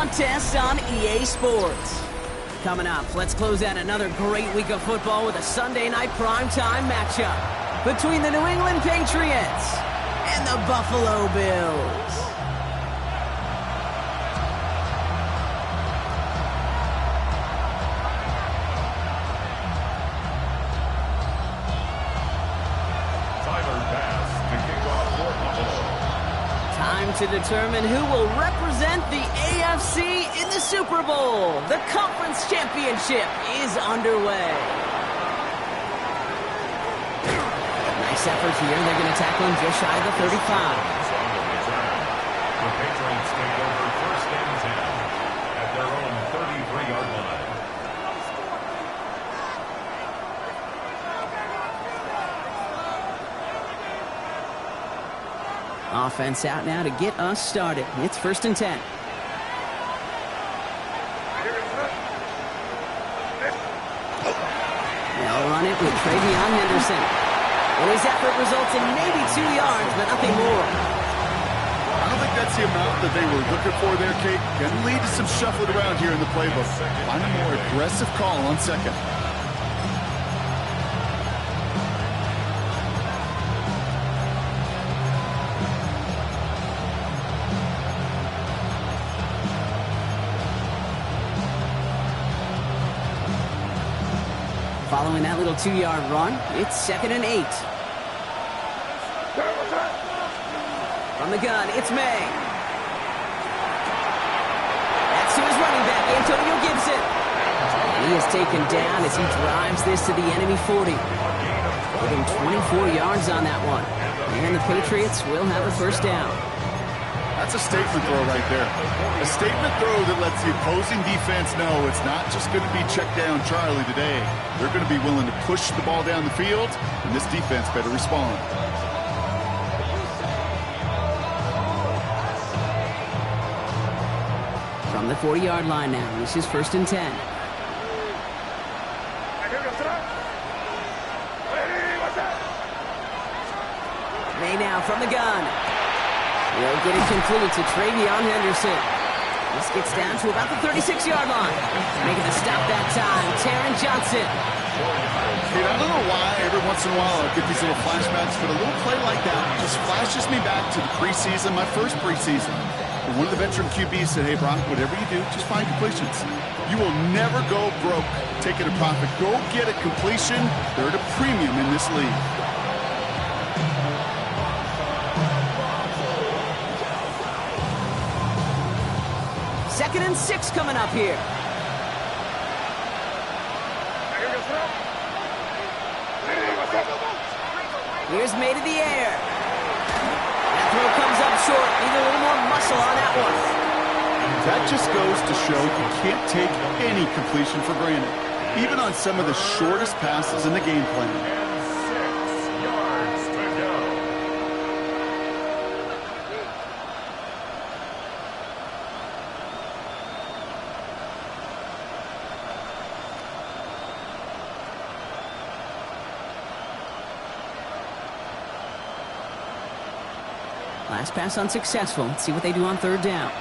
contest on EA Sports. Coming up, let's close out another great week of football with a Sunday night primetime matchup between the New England Patriots and the Buffalo Bills. To determine who will represent the AFC in the Super Bowl. The conference championship is underway. Nice effort here. They're going to tackle him just shy of the 35. The Patriots take over first and 10 at their own 33-yard line. Offense out now to get us started. It's first and 10. They'll run it with Henderson. Well, his effort results in maybe 2 yards, but nothing more. I don't think that's the amount that they were looking for there, Kate. Can lead to some shuffling around here in the playbook. Find a more aggressive call on second. Following that little 2-yard run, it's 2nd and 8. From the gun, it's May. That's to his running back, Antonio Gibson. He is taken down as he drives this to the enemy 40. Getting 24 yards on that one. And the Patriots will have a first down. That's a statement throw right there. A statement throw that lets the opposing defense know it's not just going to be check down Charlie today. They're going to be willing to push the ball down the field, and this defense better respond. From the 40-yard line now, this is first and 10. May now from the gun. He'll get it complete to Henderson. This gets down to about the 36-yard line. Making the stop that time, Taron Johnson. Hey, I don't know why every once in a while I get these little flashbacks, but a little play like that just flashes me back to the preseason, my first preseason. And one of the veteran QBs said, hey, Brock, whatever you do, just find completions. You will never go broke taking a profit. Go get a completion. They're at a premium in this league. 2nd and 6 coming up here. Here's May to the air. That throw comes up short. Need a little more muscle on that one. That just goes to show you can't take any completion for granted, even on some of the shortest passes in the game plan. Last pass unsuccessful. Let's see what they do on 3rd down.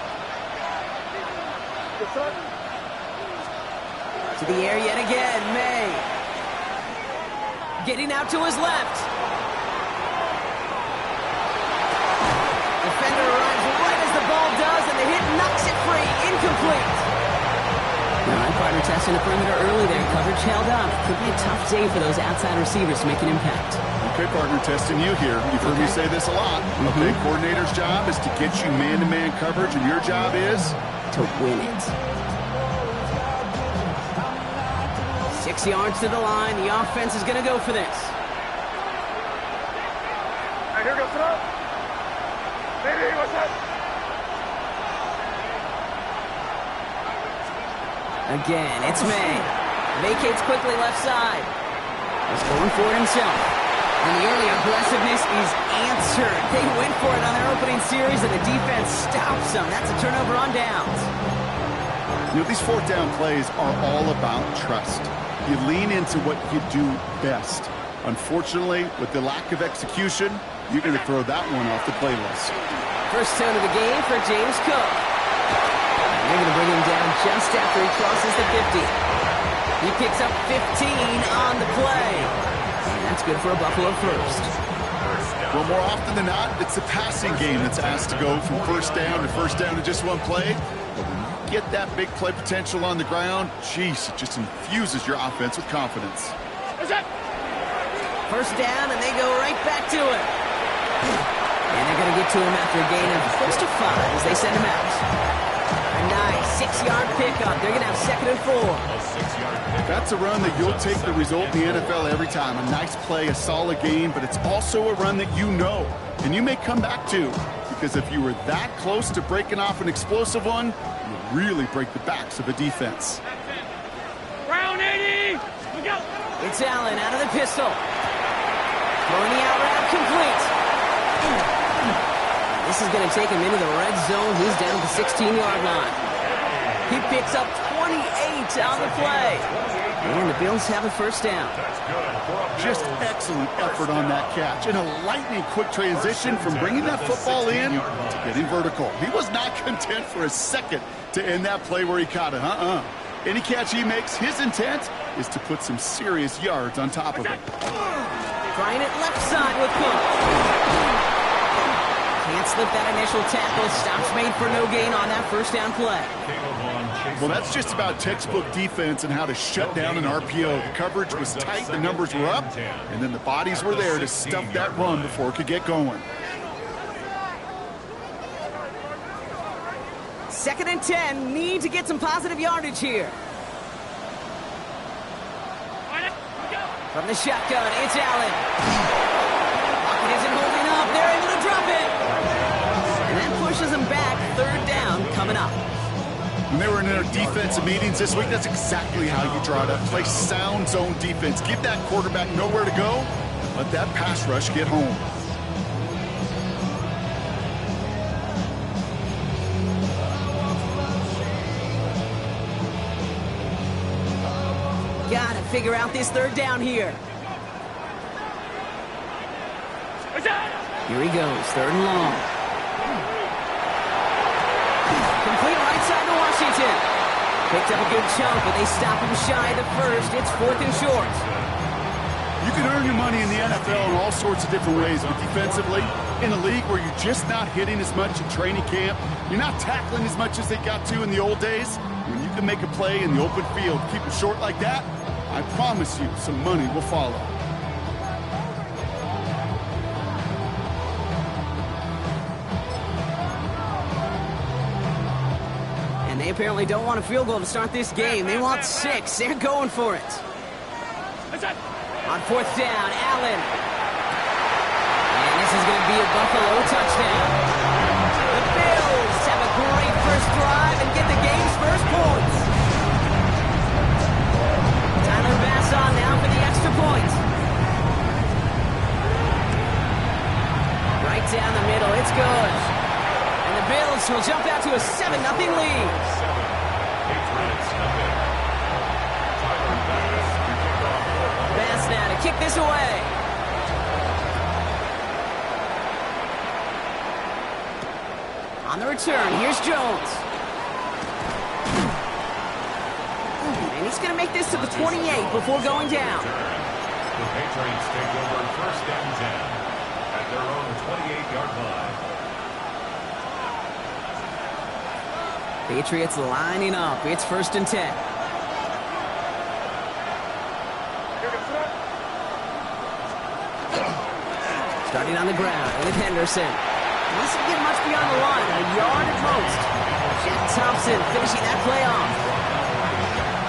To the air yet again, May. Getting out to his left. Defender arrives right as the ball does, and the hit knocks it free. Incomplete. All right, partner testing the perimeter early there. Coverage held up. Could be a tough day for those outside receivers to make an impact. Okay, partner, testing you here. You've heard me say this a lot. Okay, coordinator's job is to get you man-to-man coverage, and your job is? To win it. 6 yards to the line. The offense is going to go for this. Here goes it. What's up? Again, it's May. Vacates quickly left side. He's going for it himself. And the early aggressiveness is answered. They went for it on their opening series, and the defense stops them. That's a turnover on downs. You know, these 4th down plays are all about trust. You lean into what you do best. Unfortunately, with the lack of execution, you're going to throw that one off the playlist. First down of the game for James Cook. They're going to bring just after he crosses the 50. He picks up 15 on the play. And that's good for a Buffalo first. Well, more often than not, it's the passing game that's asked to go from first down to just one play. But when you get that big play potential on the ground, geez, it just infuses your offense with confidence. First down, and they go right back to it. And they're going to get to him after a gain of close to 5 as they send him out. A nice 6-yard pickup. They're going to have 2nd and 4. That's a run that you'll take the result in the NFL every time. A nice play, a solid game, but it's also a run that you know, and you may come back to, because if you were that close to breaking off an explosive one, you really break the backs of a defense. Round 80! Look out! It's Allen out of the pistol. Throwing the out route complete. This is going to take him into the red zone. He's down at the 16-yard line. He picks up 28 on the play. And the Bills have a first down. Just excellent effort on that catch. And a lightning-quick transition from bringing that football in to getting vertical. He was not content for a second to end that play where he caught it. Any catch he makes, his intent is to put some serious yards on top of it. Trying it left side with Cook. Can't slip that initial tackle. Stops made for no gain on that first down play. Well, that's just about textbook defense and how to shut down an RPO. The coverage was tight, the numbers were up, and then the bodies were there to stuff that run before it could get going. 2nd and 10. Need to get some positive yardage here. From the shotgun, it's Allen. Pocket isn't holding up. They're able to drop it. And that pushes them back. 3rd down coming up. When they were in their defensive meetings this week, that's exactly how you draw it up. Play sound zone defense. Give that quarterback nowhere to go. And let that pass rush get home. Gotta figure out this 3rd down here. Here he goes, 3rd and long. Complete right side to Washington. Picked up a good chunk, but they stop him shy of the first. It's 4th and short. You can earn your money in the NFL in all sorts of different ways, but defensively, in a league where you're just not hitting as much in training camp, you're not tackling as much as they got to in the old days, when you can make a play in the open field, keep it short like that, I promise you some money will follow. And they apparently don't want a field goal to start this game. They want 6. They're going for it. On 4th down, Allen. And this is going to be a Buffalo touchdown. The Bills have a great first drive and get the game's first points. Tyler Bass on now for the extra point. Right down the middle, it's good. And the Bills will jump out to a 7-0 lead. Bass now to kick this away. On the return, here's Jones. And he's going to make this to the 28 before going down. The Patriots take over 1st and 10 at their own 28-yard line. Patriots lining up. It's 1st and 10. Starting on the ground with Henderson. Doesn't get much beyond the line, a yard at most. Jack Thompson finishing that play off.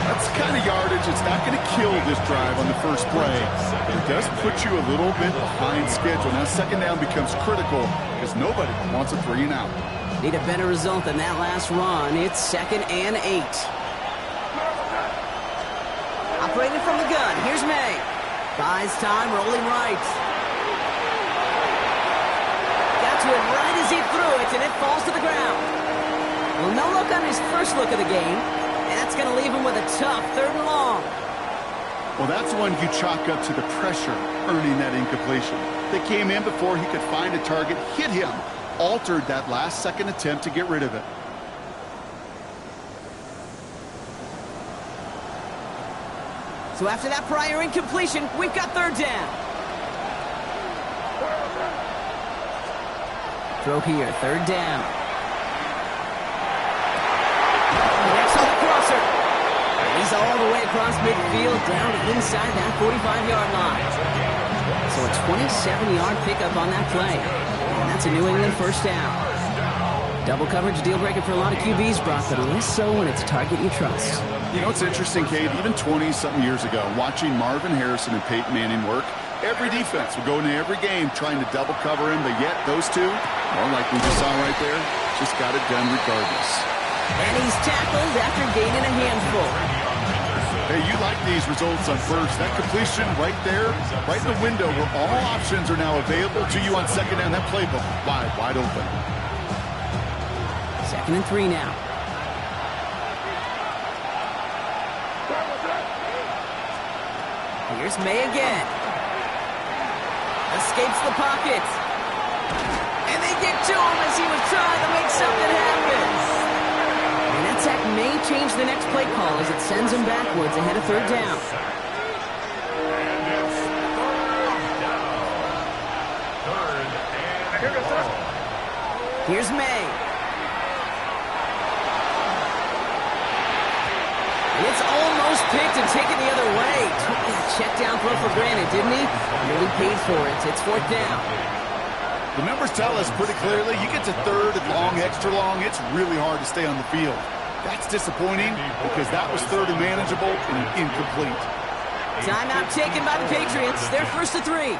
That's the kind of yardage. It's not going to kill this drive on the first play. But it does put you a little bit behind schedule. Now 2nd down becomes critical because nobody wants a 3 and out. Need a better result than that last run. It's 2nd and 8. Operating from the gun, here's May. Buys time, rolling right. Got to it right as he threw it, and it falls to the ground. Well, no look on his first look of the game, and that's going to leave him with a tough 3rd and long. Well, that's one you chalk up to the pressure earning that incompletion. They came in before he could find a target, hit him, altered that last second attempt to get rid of it. So after that prior incompletion, we've got third down. Throw here, third down. Next on the crosser. He's all the way across midfield, down inside that 45-yard line. So a 27-yard pickup on that play. And that's a New England first down. Double coverage deal breaker for a lot of QBs, Brock, but less so when it's a target you trust. You know, it's interesting, Kate, even 20-something years ago, watching Marvin Harrison and Peyton Manning work, every defense would go into every game trying to double cover him, but yet those two, well, like we just saw right there, just got it done regardless. And he's tackled after gaining a handful. Hey, you like these results on first. That completion right there, right in the window where all options are now available to you on second down. That playbook wide open. 2nd and 3 now. Here's May again. Escapes the pocket. And they get to him as he was trying to make something happen. And that sack may change the next play call as it sends him backwards ahead of third down. Here's May. It's almost picked and taken the other way. Took that check down throw for granted, didn't he? Really paid for it. It's fourth down. The numbers tell us pretty clearly, you get to third and long, extra long, it's really hard to stay on the field. That's disappointing because that was third and manageable and incomplete. Timeout taken by the Patriots. They're 1st and 3.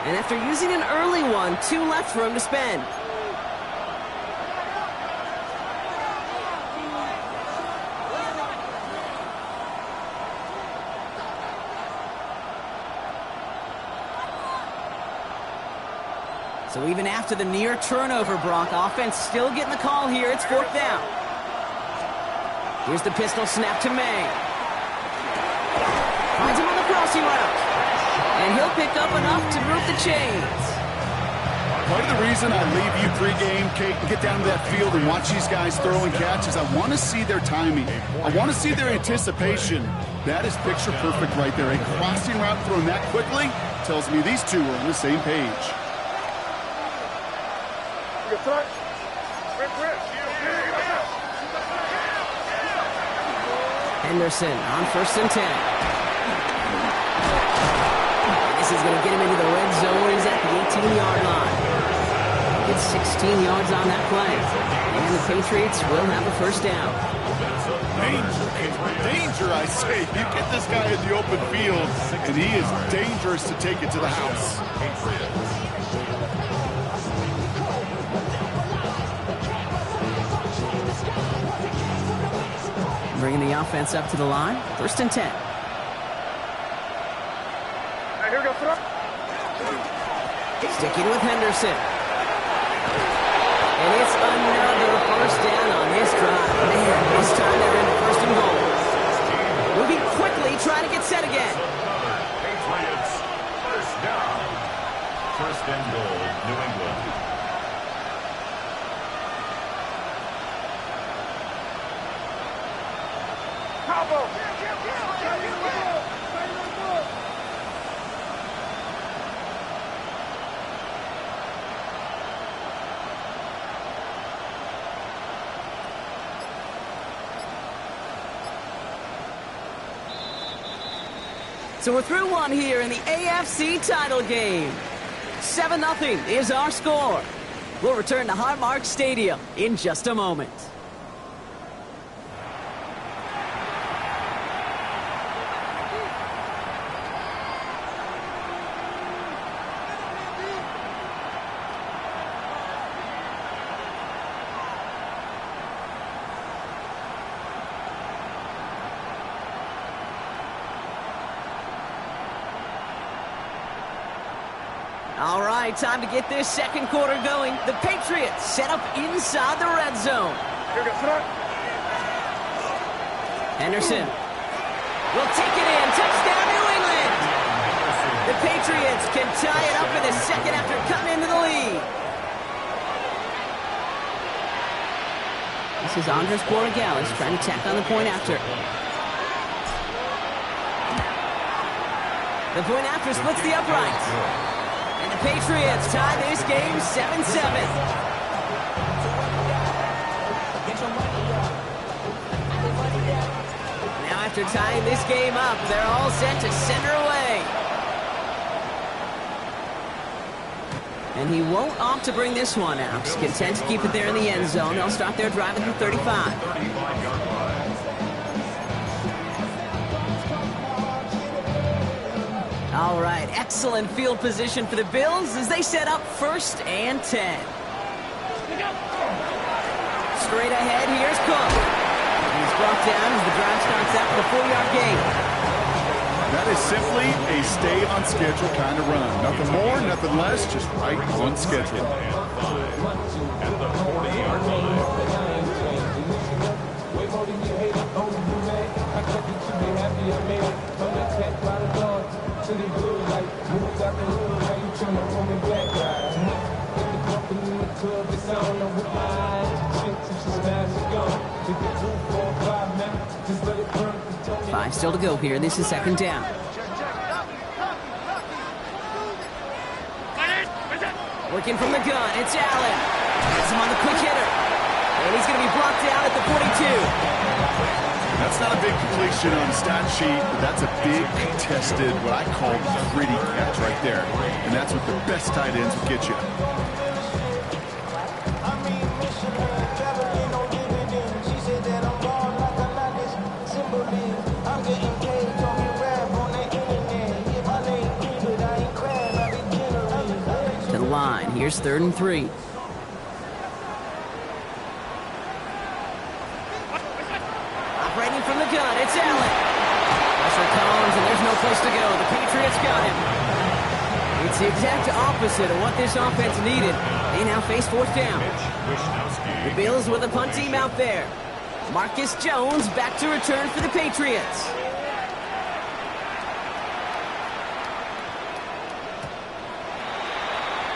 And after using an early one, 2 left for him to spend. So even after the near turnover, Brock, offense still getting the call here. It's fourth down. Here's the pistol snap to May. Finds him on the crossing route. And he'll pick up enough to move the chains. Part of the reason I leave you pregame, Kate, and get down to that field and watch these guys throw and catch is I want to see their timing. I want to see their anticipation. That is picture perfect right there. A crossing route thrown that quickly tells me these two are on the same page. Henderson on 1st and 10. This is going to get him into the red zone. He's at the 18-yard line. Gets 16 yards on that play. And the Patriots will have a first down. Danger, I say. You get this guy in the open field, and he is dangerous to take it to the house. Bringing the offense up to the line. 1st and 10. Sticking with Henderson. And it's another first down on this drive. Man, this time they're into 1st and goal. Moving quickly, trying to get set again. Patriots, first down. 1st and goal, New England. So we're through one here in the AFC title game. 7-0 is our score. We'll return to Highmark Stadium in just a moment. All right, time to get this second quarter going. The Patriots set up inside the red zone. Henderson will take it in. Touchdown, New England. The Patriots can tie it up in the second after cutting into the lead. This is Andres Borregales trying to tack on the point after. The point after splits the uprights. And the Patriots tie this game 7-7. Now after tying this game up, they're all set to send her away. And he won't opt to bring this one out. He's content to keep it there in the end zone. They'll start their drive at the 35. All right, excellent field position for the Bills as they set up 1st and 10. Straight ahead, here's Cook. He's brought down as the drive starts out with a 4-yard gain. That is simply a stay on schedule kind of run. Nothing more, nothing less, just right on schedule. At the 40-yard line. Five still to go here. This is 2nd down. Working from the gun, it's Allen. Gets him on the quick hitter. And he's going to be blocked out at the 42. That's not a big completion on the stat sheet, but that's a big contested, what I call gritty catch right there. And that's what the best tight ends will get you. To the line, here's 3rd and 3. Operating from the gun, it's Allen. Pressure comes, and there's no place to go. The Patriots got him. It's the exact opposite of what this offense needed. They now face 4th down. The Bills with a punt team out there. Marcus Jones back to return for the Patriots.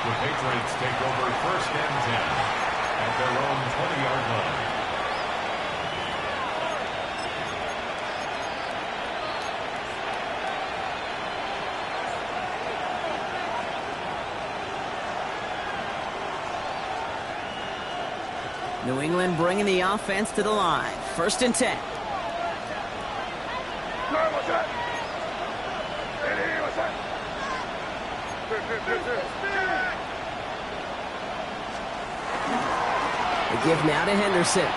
The Patriots take over 1st and 10 at their own 20-yard line. New England bringing the offense to the line. 1st and 10. The give now to Henderson.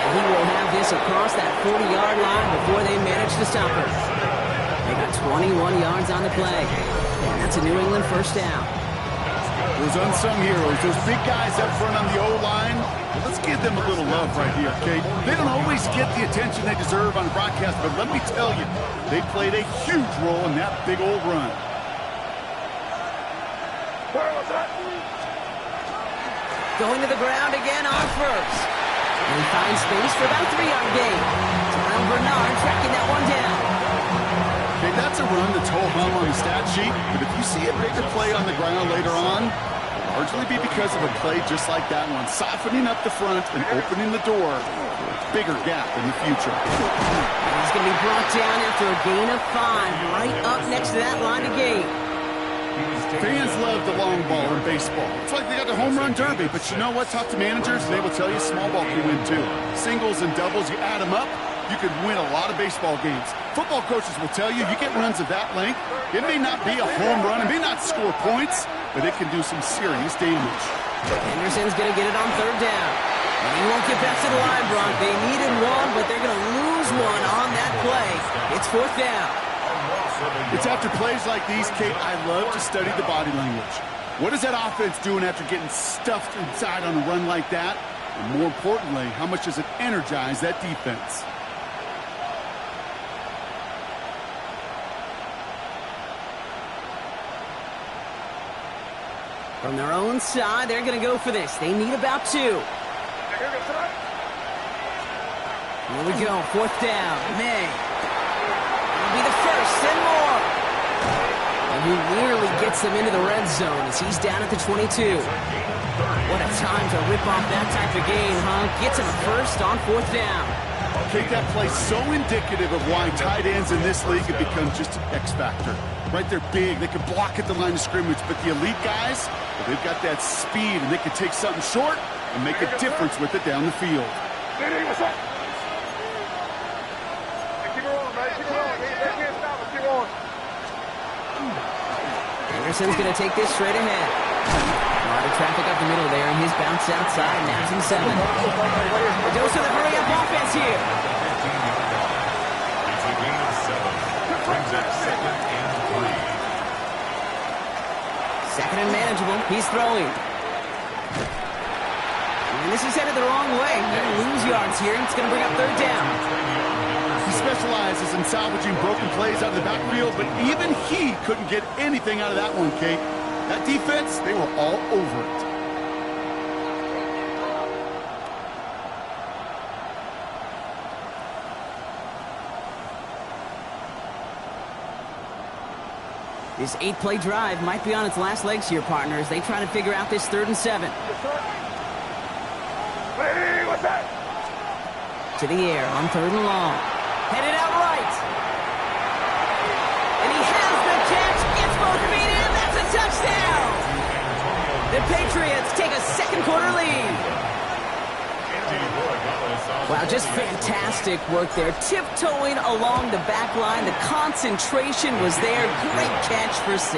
And he will have this across that 40-yard line before they manage to stop her. They got 21 yards on the play. And that's a New England 1st down. Those unsung heroes, those big guys up front on the O-line, let's give them a little love right here, okay? They don't always get the attention they deserve on the broadcast, but let me tell you, they played a huge role in that big old run. Going to the ground again on 1st. And he finds space for about a 3-yard gain. Terrell Bernard tracking that one down. Okay, that's a run that's ho-hum on the stat sheet, but if you see a bigger play on the ground later on, it'll largely be because of a play just like that one, softening up the front and opening the door for a bigger gap in the future. And he's going to be brought down after a gain of 5, right up next to that line of gain. Fans love the long ball in baseball. It's like they got the home run derby, but you know what? Talk to managers, and they will tell you small ball can win too. Singles and doubles, you add them up, you could win a lot of baseball games. Football coaches will tell you, you get runs of that length, it may not be a home run, it may not score points, but it can do some serious damage. Henderson's going to get it on 3rd down. And he won't get back to the line, Brock. They needed one, but they're going to lose one on that play. It's 4th down. It's after plays like these, Kate, I love to study the body language. What is that offense doing after getting stuffed inside on a run like that? And more importantly, how much does it energize that defense? From their own side, they're going to go for this. They need about 2. Here we go, 4th down. May. It'll be the 1st and more. And he nearly gets them into the red zone as he's down at the 22. What a time to rip off that type of gain, huh? Gets him 1st on 4th down. Kate, that play so indicative of why tight ends in this league have become just an X factor. Right, they're big, they can block at the line of scrimmage, but the elite guys, well, they've got that speed, and they can take something short and make a difference with it down the field. What's up? Keep it rolling, man. Keep it rolling. They can't stop us. Keep on. Anderson's going to take this straight ahead. A lot of traffic up the middle there, and his bounce outside, and that's him 7. A dose of the hurry-up offense here. It's a gain of 7. Brings up 2nd and 3. 2nd and manageable. He's throwing. And this is headed the wrong way. They're going to lose yards here, and it's going to bring up 3rd down. He specializes in salvaging broken plays out of the backfield, but even he couldn't get anything out of that one, Kate. That defense, they were all over it. This 8-play drive might be on its last legs here, partners. They try to figure out this 3rd and 7. Hey, what's that? To the air on 3rd and long. Headed out right. And he has the catch. Gets both feet in. That's a touchdown. The Patriots take a 2nd quarter lead. Wow, just fantastic work there. Tiptoeing along the back line. The concentration was there. Great catch for 6.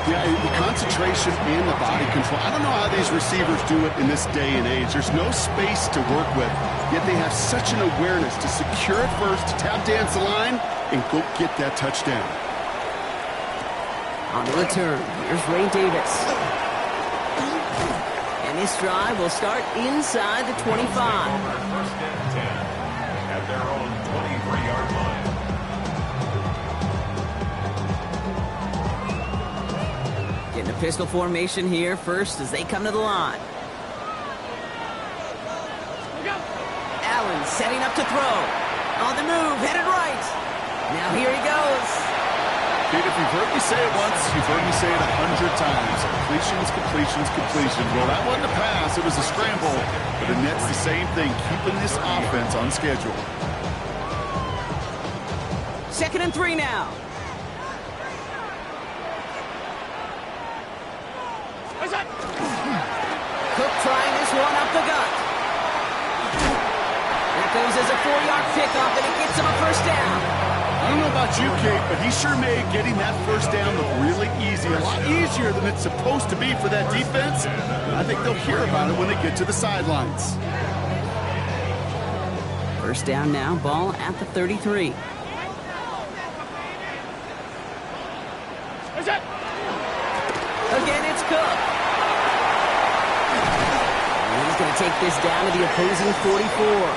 Yeah, the concentration and the body control. I don't know how these receivers do it in this day and age. There's no space to work with, yet they have such an awareness to secure it first, to tap dance the line, and go get that touchdown. On the return, here's Ray Davis. And this drive will start inside the 25. 1st and 10 at their own 23-yard line. Getting a pistol formation here first as they come to the line. Allen setting up to throw. On the move, headed right. Now here he goes. Kate, if you've heard me say it once, you've heard me say it 100 times. Completions, completions, completions. Well, that wasn't a pass. It was a scramble. But the net's the same thing, keeping this offense on schedule. 2nd and 3 now. Cook trying this one up the gut. That goes as a 4-yard pickup, and it gets him a 1st down. I don't know about you, Kate, but he sure made getting that 1st down look really easy. A lot easier than it's supposed to be for that defense. I think they'll hear about it when they get to the sidelines. 1st down now, ball at the 33. Again, it's Cook. And he's going to take this down to the opposing 44.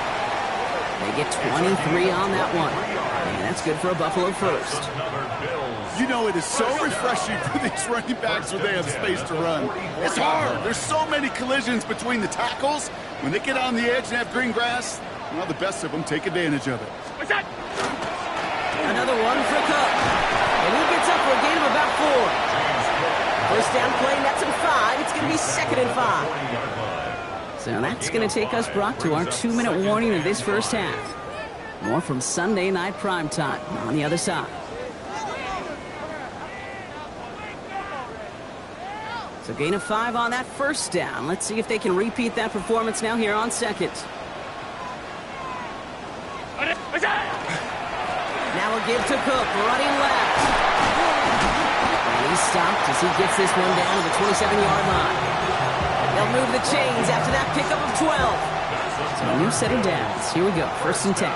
They get 23 on that one. And that's good for a Buffalo 1st. You know, it is so refreshing for these running backs when they have space to run. It's hard. There's so many collisions between the tackles. When they get on the edge and have green grass, well, the best of them take advantage of it. Another one for Cook. And he gets up for a gain of about 4. 1st down play, that's him 5. It's going to be 2nd and 5. So that's going to take us, Brock, to our 2-minute warning of this 1st half. More from Sunday Night Primetime on the other side. So gain of 5 on that 1st down. Let's see if they can repeat that performance now here on 2nd. Now we'll give to Cook, running left. And he's stopped as he gets this one down to the 27-yard line. They'll move the chains after that pickup of 12. So a new set of downs. Here we go, 1st and 10.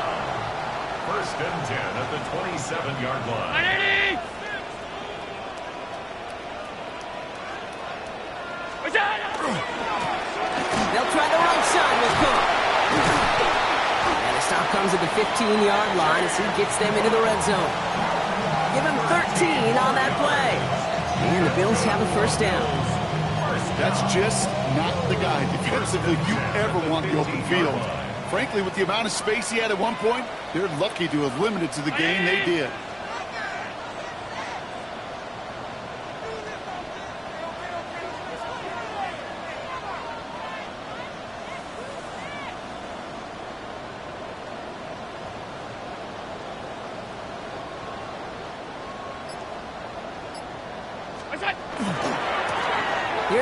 1st and 10 at the 27-yard line. They'll try the right side with Cook. And the stop comes at the 15-yard line as he gets them into the red zone. Give him 13 on that play. And the Bills have a 1st down. That's just not the guy defensively you ever want the open field. Frankly, with the amount of space he had at one point, they're lucky to have limited to the game they did.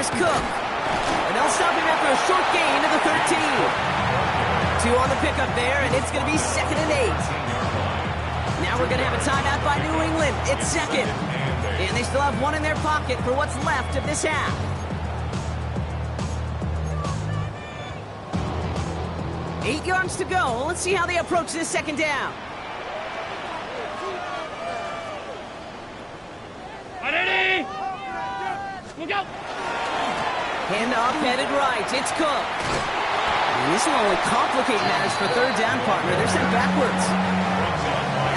Here's Cook. And they'll stop him after a short gain to the 13. 2 on the pickup there, and it's going to be 2nd and 8. Now we're going to have a timeout by New England. It's 2nd. And they still have 1 in their pocket for what's left of this half. Eight yards to go. Let's see how they approach this 2nd down. Ready? Look out! Handoff headed right. It's Cook. And this will only complicate matters for 3rd down, partner. They're sent backwards.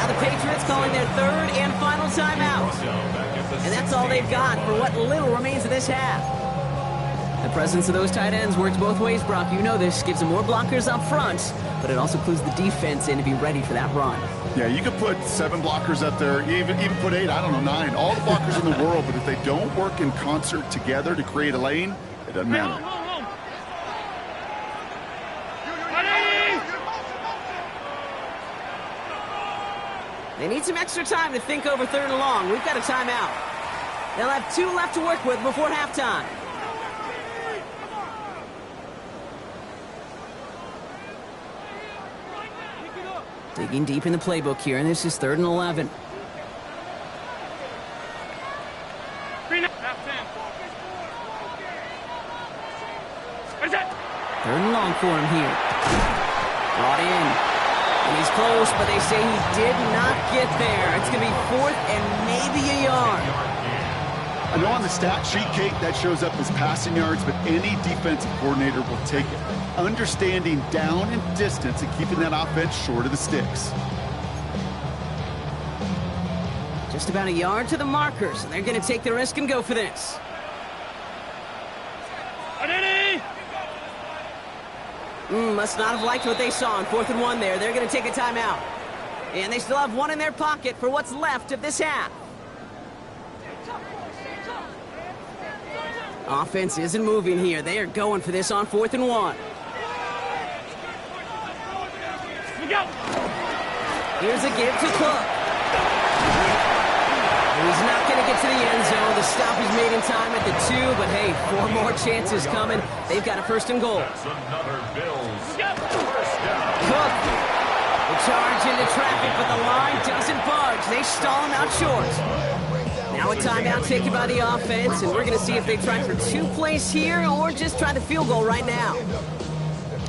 Now the Patriots calling their 3rd and final timeout. And that's all they've got for what little remains of this half. The presence of those tight ends works both ways, Brock. You know this. Gives them more blockers up front, but it also clues the defense in to be ready for that run. Yeah, you could put 7 blockers up there, even put 8, I don't know, 9. All the blockers in the world, but if they don't work in concert together to create a lane, it doesn't matter. They need some extra time to think over 3rd and long. We've got a timeout. They'll have 2 left to work with before halftime. Digging deep in the playbook here, and this is 3rd and 11. Third and long for him here. Brought in. And he's close, but they say he did not get there. It's going to be 4th and maybe a yard. I know on the stat sheet, Kate, that shows up as passing yards, but any defensive coordinator will take it. Understanding down and distance and keeping that offense short of the sticks. Just about a yard to the markers, and they're going to take the risk and go for this. Must not have liked what they saw on 4th and 1 there. They're going to take a timeout. And they still have 1 in their pocket for what's left of this half. Offense isn't moving here. They are going for this on 4th and 1. Here's a give to Cook. He's not going to get to the end zone. The stop is made in time at the 2, but hey, 4 more chances coming. They've got a 1st and goal. That's another Bills. Cook. The charge into traffic, but the line doesn't budge. They stall him out short. Now a timeout taken by the offense, and we're going to see if they try for 2 plays here or just try the field goal right now.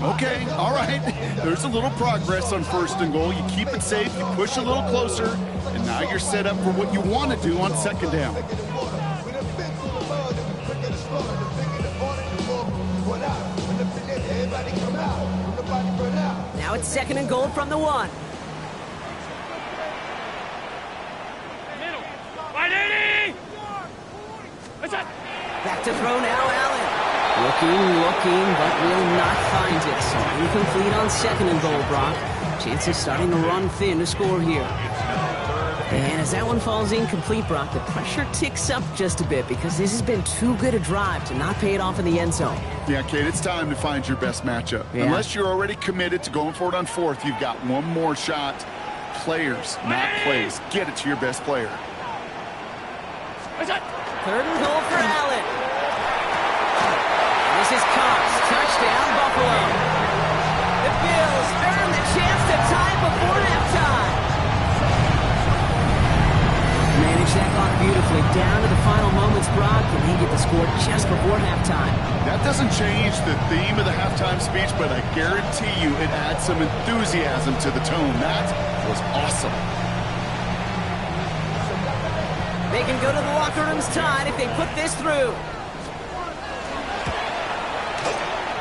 Okay, all right. There's a little progress on 1st and goal. You keep it safe, you push a little closer, and now you're set up for what you want to do on 2nd down. Now it's 2nd and goal from the 1. Back to throw now, Allen. Looking, but will not find it. So incomplete on 2nd and goal, Brock. Chances starting to run thin to score here. And as that one falls incomplete, Brock, the pressure ticks up just a bit because this has been too good a drive to not pay it off in the end zone. Yeah, Kate, it's time to find your best matchup. Yeah. Unless you're already committed to going for it on 4th, you've got 1 more shot. Players, not plays. Get it to your best player. 3rd and goal for Allen. This is Cox. Touchdown, Buffalo. The Bills earn the chance to tie before halftime. Manage that clock beautifully down to the final moments, Brock, and they get the score just before halftime. That doesn't change the theme of the halftime speech, but I guarantee you it adds some enthusiasm to the tone. That was awesome. They can go to the locker rooms tied if they put this through.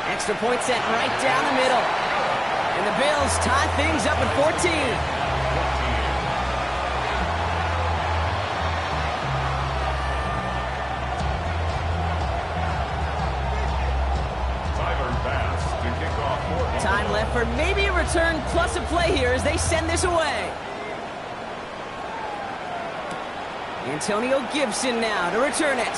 Extra point set right down the middle. And the Bills tie things up at 14. Time left for maybe a return plus a play here as they send this away. Antonio Gibson now to return it.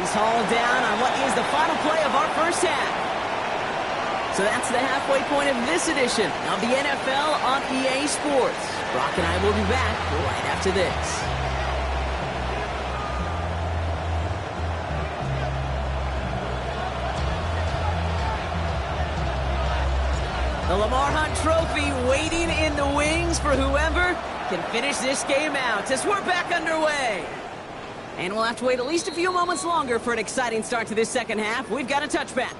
He's hauled down on what is the final play of our first half. So that's the halfway point of this edition of the NFL on EA Sports. Brock and I will be back right after this. The Lamar Hunt Trophy waiting in the wings for whoever can finish this game out as we're back underway. And we'll have to wait at least a few moments longer for an exciting start to this second half. We've got a touchback.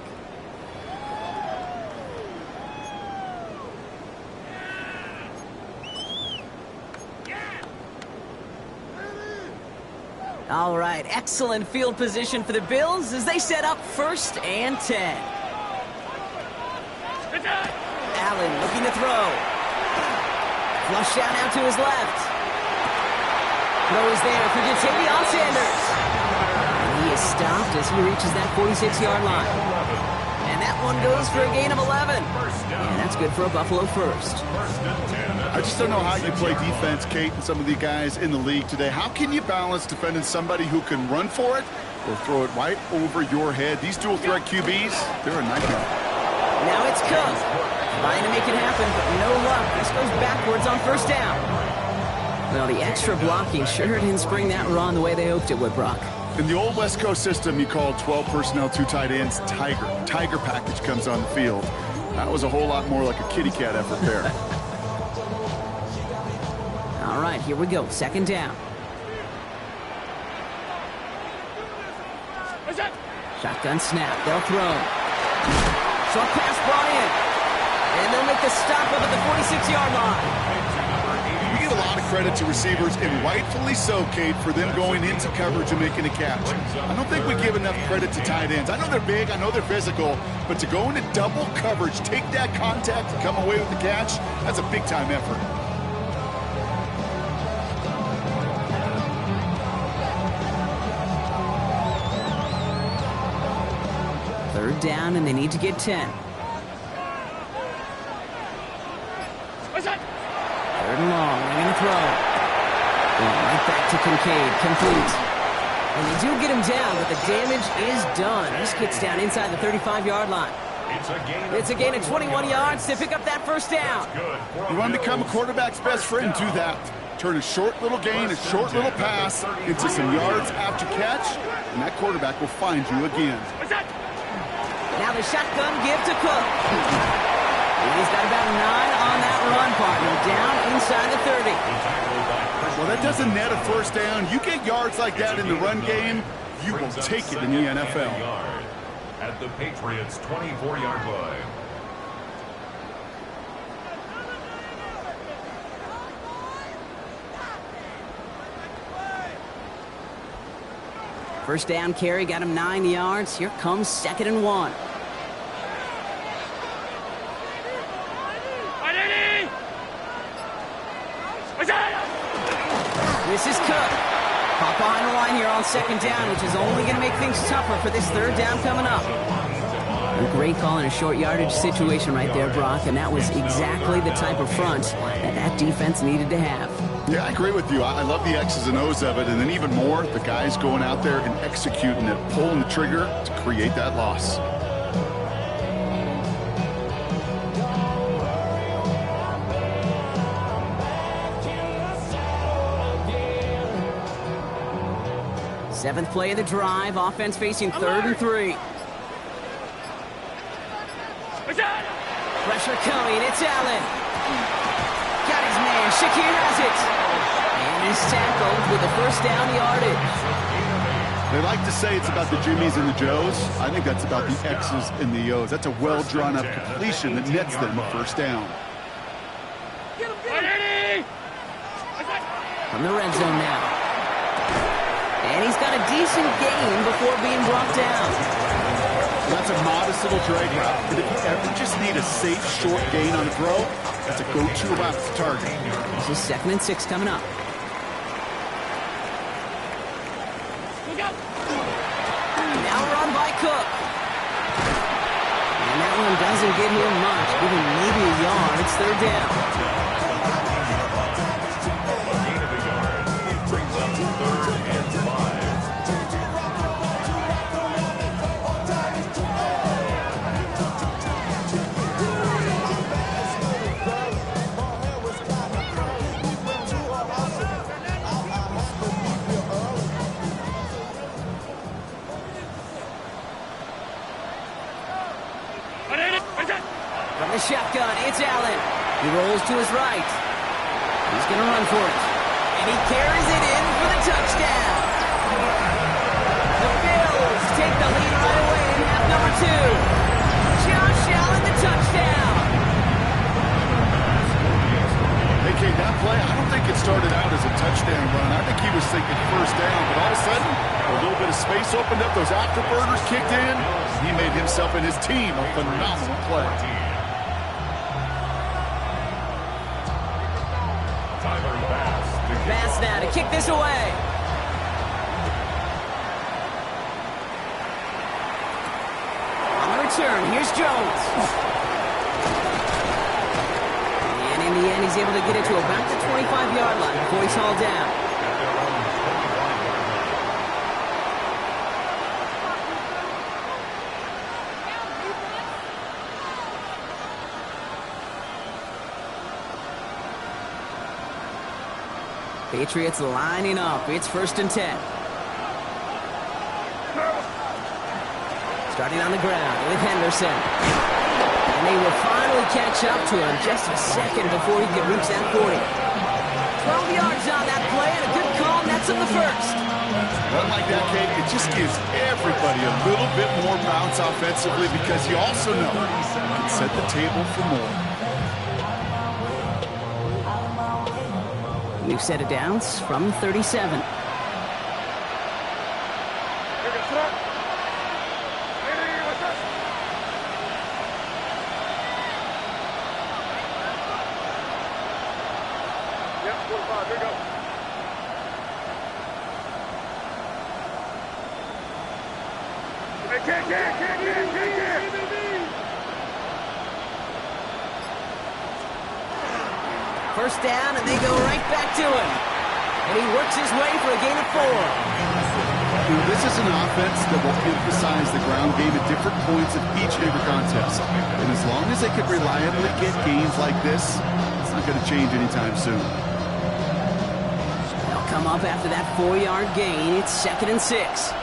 All right, excellent field position for the Bills as they set up 1st and 10. Allen looking to throw. Flush down out to his left. Throw is there for Jatavion Sanders. And he is stopped as he reaches that 46-yard line. And that one goes for a gain of 11. And that's good for a Buffalo first. I just don't know how you play defense, Kate, and some of the guys in the league today. How can you balance defending somebody who can run for it or throw it right over your head? These dual threat QBs, they're a nightmare. Now it's Cook. Trying to make it happen, but no luck. This goes backwards on 1st down. Well, the extra blocking sure didn't spring that run the way they hoped it would, Brock. In the old West Coast system, you called 12 personnel, 2 tight ends, Tiger. Tiger package comes on the field. That was a whole lot more like a kitty cat effort there. All right, here we go. 2nd down. Shotgun snap. They'll throw. Short pass, Bryant. And they'll make the stop up at the 46-yard line. We give a lot of credit to receivers, and rightfully so, Kate, for them going into coverage and making a catch. I don't think we give enough credit to tight ends. I know they're big, I know they're physical, but to go into double coverage, take that contact, and come away with the catch, that's a big-time effort. Third down, and they need to get 10. Third and long, they're going to throw. Going right back to Kincaid, complete. And they do get him down, but the damage is done. This gets down inside the 35-yard line. It's a gain of 21 yards to pick up that 1st down. You want to become a quarterback's best friend, do that. Turn a short little gain, a short little pass into some yards after catch, and that quarterback will find you again. Now the shotgun give to Cook. He's got about 9 on that run, partner. Down inside the 30. Well, that doesn't net a 1st down. You get yards like that in the run game, you will take it in the NFL. At the Patriots' 24-yard line. First down carry got him 9 yards. Here comes 2nd and 1. This is Cook. Caught behind the line here on 2nd down, which is only going to make things tougher for this 3rd down coming up. A great call in a short yardage situation right there, Brock, and that was exactly the type of front that defense needed to have. Yeah, I agree with you. I love the X's and O's of it, and then even more, the guys going out there and executing it, pulling the trigger to create that loss. Seventh play of the drive. Offense facing 3rd and 3. Pressure coming. It's Allen. Got his man. Shakir has it. And he's tackled with the 1st down yardage. They like to say it's about the Jimmies and the Joes. I think that's about the X's and the O's. That's a well-drawn-up completion that nets them the 1st down. From the red zone now. And he's got a decent gain before being brought down. That's a modest little drag route. But if you ever just need a safe, short gain on a throw, that's a go-to route to target. This is 2nd and 6 coming up. Now run by Cook. And that one doesn't get him much. Give him maybe a yard. It's 3rd down. From the shotgun, it's Allen. He rolls to his right. He's going to run for it. And he carries it in for the touchdown. The Bills take the lead right away in half number 2. Josh Allen, the touchdown. Hey, Kate, that play, I don't think it started out as a touchdown run. I think he was thinking first down, but all of a sudden, a little bit of space opened up, those afterburners kicked in. He made himself and his team a phenomenal play. Bass now to kick this away. On the return, here's Jones. And in the end, he's able to get it to about the 25-yard line before he's hauled down. Patriots lining up. It's 1st and 10. Starting on the ground with Henderson. And they will finally catch up to him just a second before he could reach that 40. 12 yards on that play and a good call, and that's in the first. Run like that, Kate, it just gives everybody a little bit more bounce offensively because you also know you can set the table for more. New set of downs from 37. First down, and they go right back to him. And he works his way for a gain of 4. This is an offense that will emphasize the ground game at different points of each and every contest. And as long as they can reliably get gains like this, it's not going to change anytime soon. They'll come up after that 4-yard gain. It's 2nd and 6.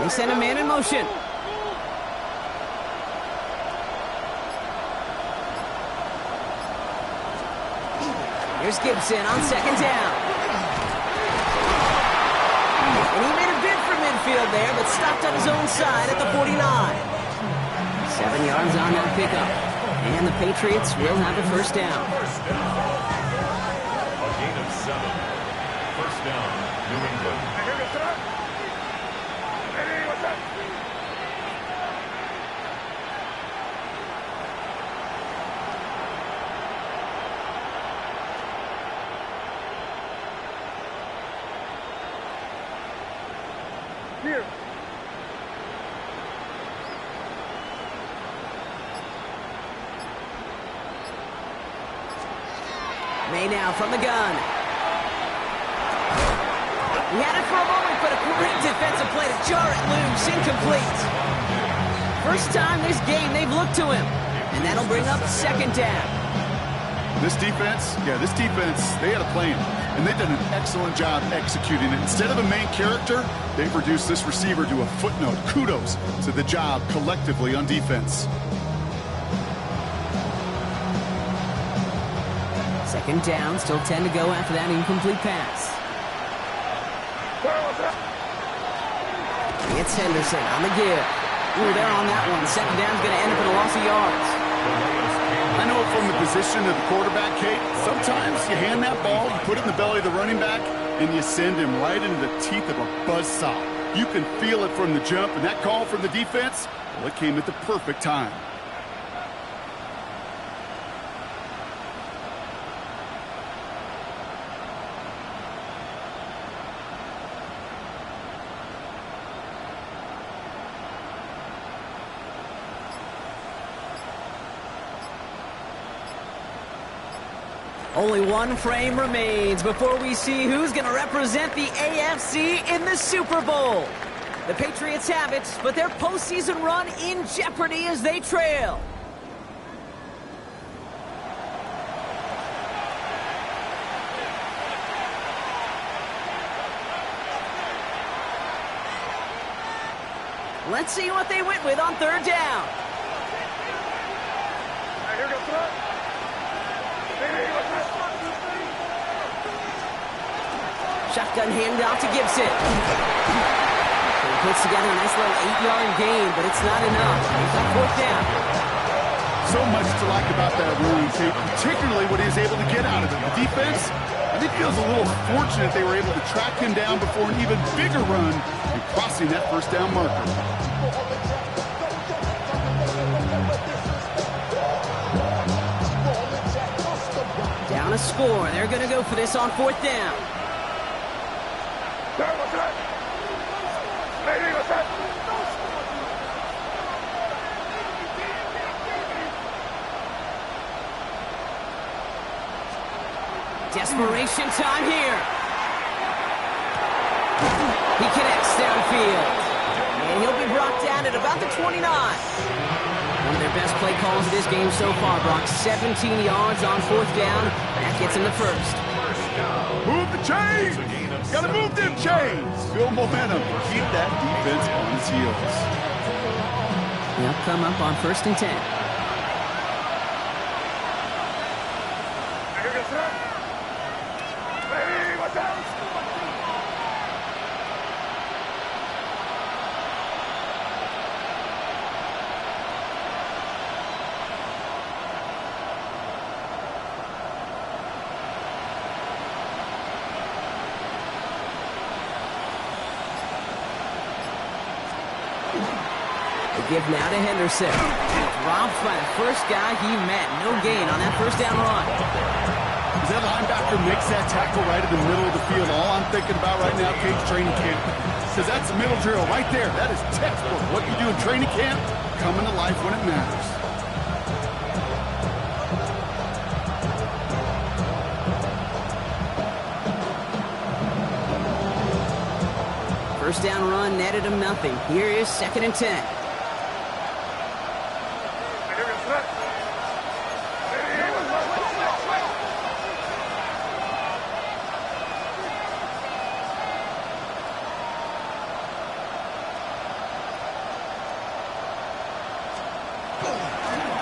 They send a man in motion. Here's Gibson on 2nd down. And he made a bid for midfield there, but stopped on his own side at the 49. 7 yards on that pickup. And the Patriots will have a first down. A gain of 7. First down, New England. Here. May now from the gun. He had it for a moment, but a great defensive play to jar it loose. Incomplete. First time this game they've looked to him. And that'll bring up 2nd down. This defense, they had a plan. And they've done an excellent job executing it. Instead of a main character, they've reduced this receiver to a footnote. Kudos to the job collectively on defense. 2nd down, still 10 to go after that incomplete pass. It's Henderson on the give. Ooh, they're on that one. 2nd down's going to end up in a loss of yards. I know from the position of the quarterback, Kate, sometimes you hand that ball, you put it in the belly of the running back, and you send him right into the teeth of a buzzsaw. You can feel it from the jump, and that call from the defense, well, it came at the perfect time. Only one frame remains before we see who's going to represent the AFC in the Super Bowl. The Patriots have it, but their postseason run in jeopardy as they trail. Let's see what they went with on third down. Here goes front. Shotgun handoff to Gibson. He puts together a nice little 8-yard gain, but it's not enough. He's on fourth down. So much to like about that run, particularly what he was able to get out of it. The defense, I think, feels a little fortunate they were able to track him down before an even bigger run and crossing that first down marker. Down a score. They're going to go for this on fourth down. Desperation time here. He connects downfield. And he'll be brought down at about the 29. One of their best play calls of this game so far, Brock. 17 yards on fourth down. That gets him the first. Move the chains! Gotta move them chains! Build momentum. Keep that defense on its heels. They'll come up on 1st and 10. Give now to Henderson. Dropped by the first guy he met. No gain on that first down run. As that linebacker makes that tackle right in the middle of the field, all I'm thinking about right now, Cage, training camp. Because that's a middle drill right there. That is textbook. What you do in training camp, coming to life when it matters. First down run netted him nothing. Here is 2nd and 10.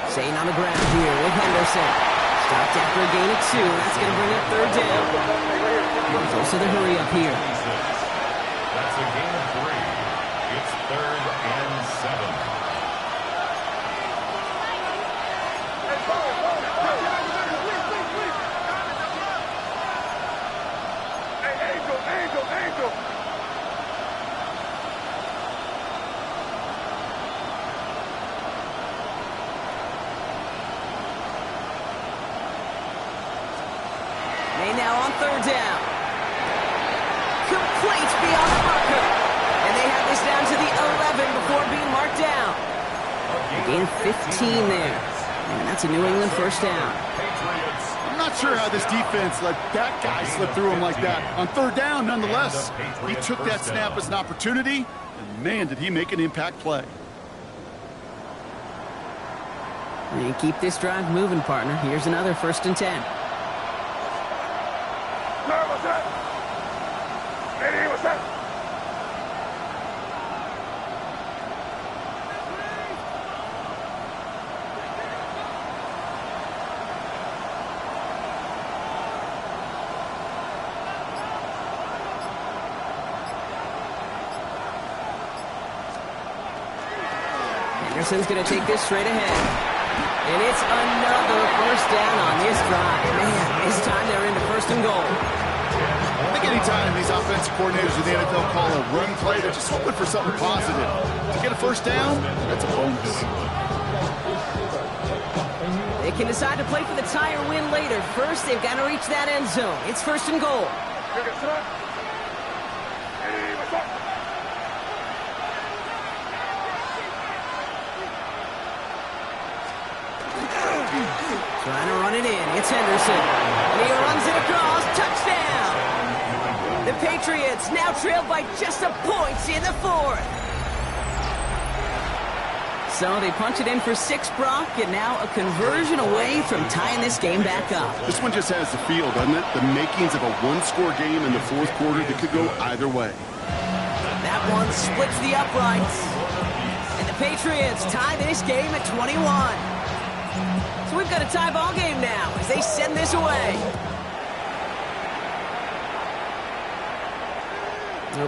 Staying on the ground here with Henderson. Stopped after a gain of 2. That's going to bring up third down. There's also the hurry up here. That's a gain of 3. It's 3rd and 7. Angel. Now on third down. Complete beyond the marker. And they have this down to the 11 before being marked down. A gain of 15 there. And that's a New England first down. I'm not sure how this defense let that guy slip through him like that. On third down, nonetheless, he took that snap as an opportunity, and man, did he make an impact play. And keep this drive moving, partner. Here's another 1st and 10. Henderson's going to take this straight ahead. And it's another first down on this drive. Man, this time they're into 1st and goal. I think anytime these offensive coordinators in the NFL call a run play, they're just hoping for something positive. To get a first down, that's a bonus. They can decide to play for the tie or win later. First, they've got to reach that end zone. It's 1st and goal. Trying to run it in. It's Henderson. And he runs it across. Touchdown! The Patriots now trailed by just a point in the 4th. So they punch it in for 6, Brock, and now a conversion away from tying this game back up. This one just has the feel, doesn't it? The makings of a one-score game in the 4th quarter that could go either way. That one splits the uprights. Patriots tie this game at 21. So we've got a tie ball game now as they send this away.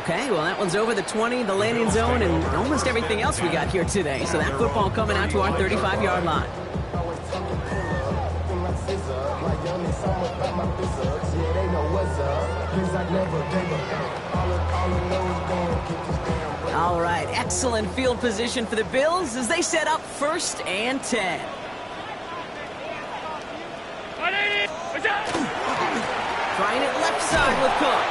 Okay, well, that one's over the 20, the landing zone, and almost everything else we got here today. So that football coming out to our 35-yard line. All right, excellent field position for the Bills as they set up 1st and 10. Trying it left side with Cook.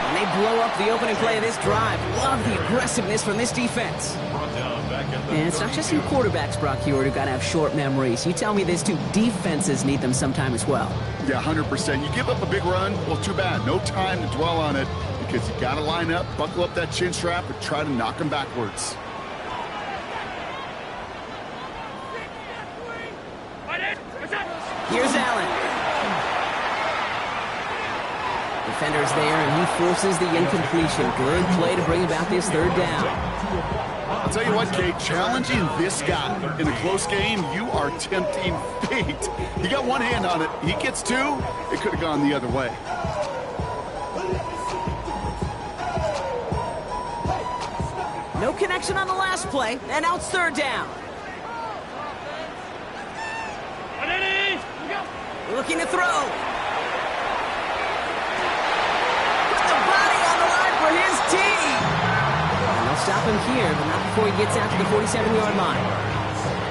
And they blow up the opening play of this drive. Love the aggressiveness from this defense. And it's not just you quarterbacks, Brock Hewitt, who got to have short memories. You tell me this too, defenses need them sometime as well. Yeah, 100%. You give up a big run, well, too bad. No time to dwell on it because you got to line up, buckle up that chin strap, and try to knock them backwards. Here's Allen. Defenders there, and he forces the incompletion. Good play to bring about this 3rd down. I'll tell you what, Kate, challenging this guy in a close game, you are tempting fate. He got one hand on it. He gets 2. It could have gone the other way. No connection on the last play, and now it's 3rd down. Looking to throw. His team. And they'll stop him here, but not before he gets out to the 47-yard line.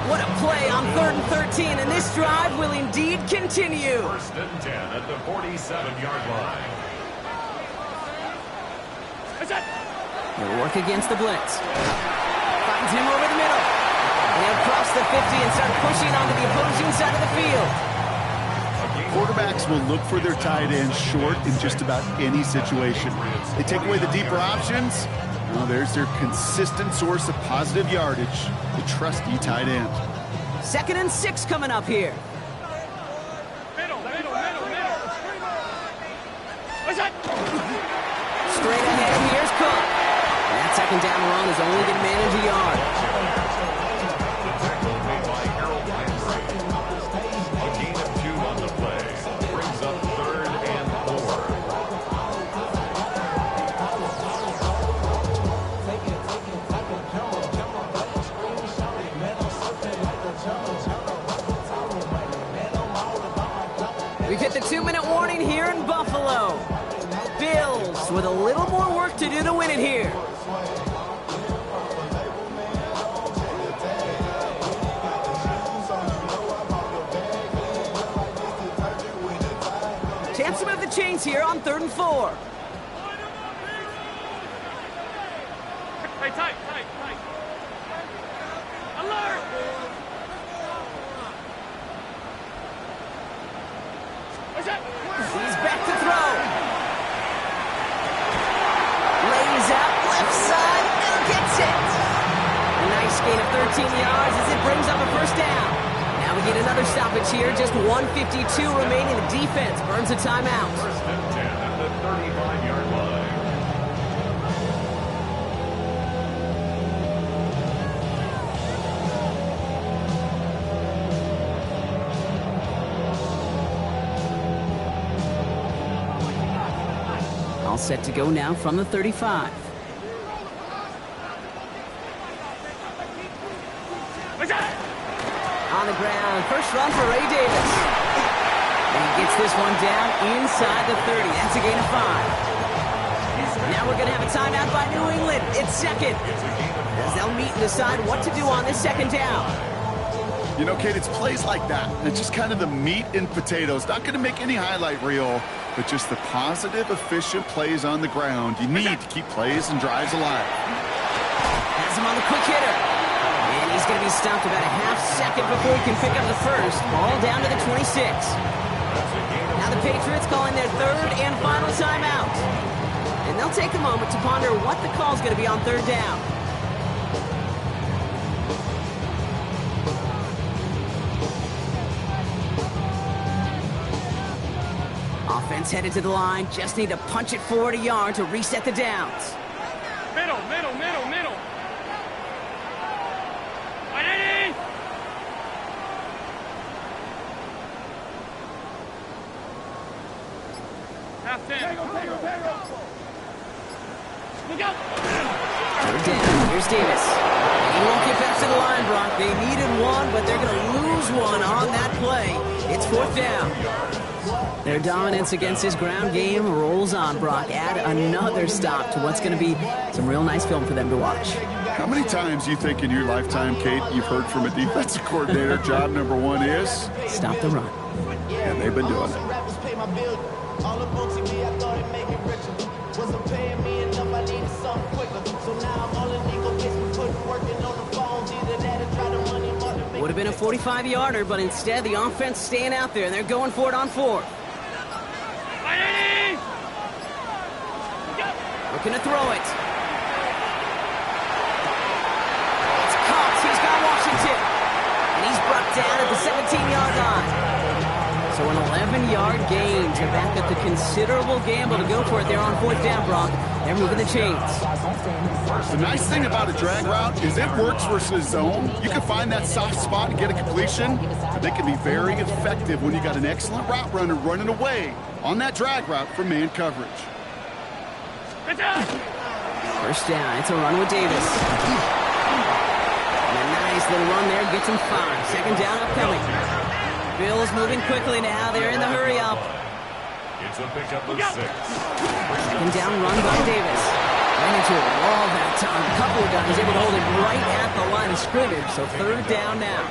What a play on 3rd and 13, and this drive will indeed continue. 1st and 10 at the 47-yard line. He'll work against the blitz. Finds him over the middle. And they'll cross the 50 and start pushing onto the opposing side of the field. Quarterbacks will look for their tight end short in just about any situation. They take away the deeper options. Well, there's their consistent source of positive yardage, the trusty tight end. 2nd and 6 coming up here. Straight ahead, here's Cook. And that 2nd down run is only going to manage a yard. We've hit the 2-minute warning here in Buffalo. Bills with a little more work to do to win it here. Chance to move the chains here on 3rd and 4. Hey, tight. Alert! He's back to throw. Lays out left side and gets it. A nice gain of 13 yards as it brings up a 1st down. Now we get another stoppage here. Just 1:52 remaining. The defense burns a timeout. 1st and 10 at the 35-yard line. All set to go now from the 35. On the ground, 1st run for Ray Davis. And he gets this one down inside the 30. That's a gain of 5. Now we're going to have a timeout by New England. It's 2nd. As they'll meet and decide what to do on this 2nd down. You know, Kate, it's plays like that. It's just kind of the meat and potatoes. Not going to make any highlight reel, but just the positive, efficient plays on the ground. You need to keep plays and drives alive. Has him on the quick hitter. And he's going to be stopped about a half second before he can pick up the 1st. Ball down to the 26. Now the Patriots calling their 3rd and final timeout. And they'll take a moment to ponder what the call's going to be on 3rd down. Offense headed to the line. Just need to punch it forward a yard to reset the downs. Middle. Last 10. Look out! Third down. Here's Davis. He won't get back to the line, Brock. They needed one, but they're going to lose one on that play. It's fourth down. Their dominance against his ground game rolls on, Brock. Add another stop to what's going to be some real nice film for them to watch. How many times do you think in your lifetime, Kate, you've heard from a defensive coordinator, job number one is? Stop the run. And they've been doing it. Would have been a 45-yarder, but instead the offense staying out there, and they're going for it on fourth. Looking to throw it. It's caught. He's got Washington. And he's brought down at the 17-yard line. So an 11-yard gain to back up the considerable gamble to go for it there on fourth down, Brock. They're moving the chains. The nice thing about a drag route is it works versus zone. You can find that soft spot and get a completion, but they can be very effective when you got an excellent route runner running away on that drag route from man coverage. First down. It's a run with Davis. And a nice little run there gets him 5. Second down upcoming. Bills moving quickly now. They're in the hurry up. It's a pickup of 6. Second down run by Davis. Ran into a wall that time. A couple of guys able to hold it right at the line of scrimmage. So third down now.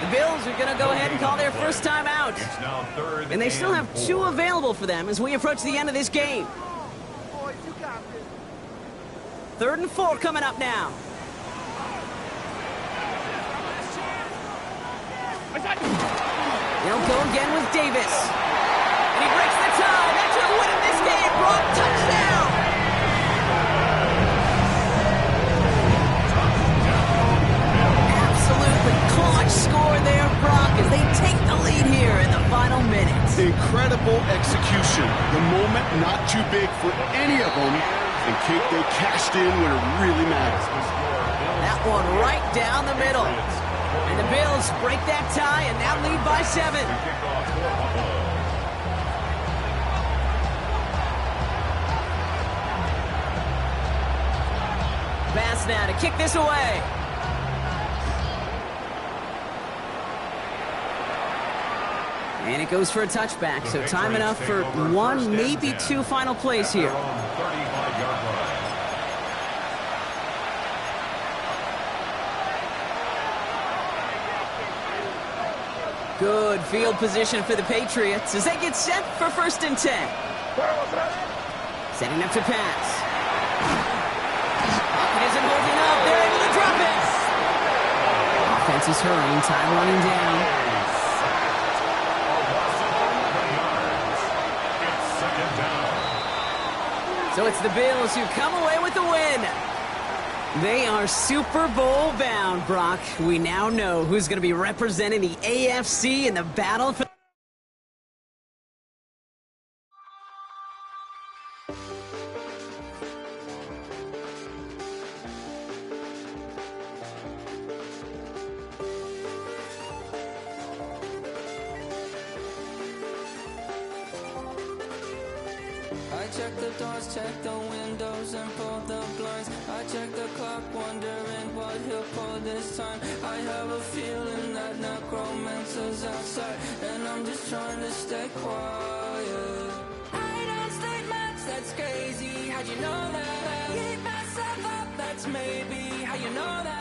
The Bills are going to go ahead and call their first time out. And they still have 2 available for them as we approach the end of this game. Third and 4 coming up now. They'll go again with Davis. And he breaks the tie. That's going to win him this game. Brock, touchdown. Absolutely clutch score there, Brock, as they take the lead here in the final minutes. Incredible execution. The moment not too big for any of them. And Kate, they cashed in when it really matters. That one right down the middle. And the Bills break that tie and now lead by 7. Pass now to kick this away. And it goes for a touchback, so time enough for 1, maybe 2 final plays here. Good field position for the Patriots as they get set for first and 10. Setting up to pass. It isn't holding up. They're able to drop it. Offense is hurrying. Time running down. So it's the Bills who come away with the win. They are Super Bowl bound, Brock. We now know who's going to be representing the AFC in the battle for... I check the doors, check the windows, and pull the blinds. I check the clock, wondering what he'll pull this time. I have a feeling that necromancer's outside, and I'm just trying to stay quiet. I don't stay much, that's crazy. How'd you know that? Keep myself up, that's maybe how you know that.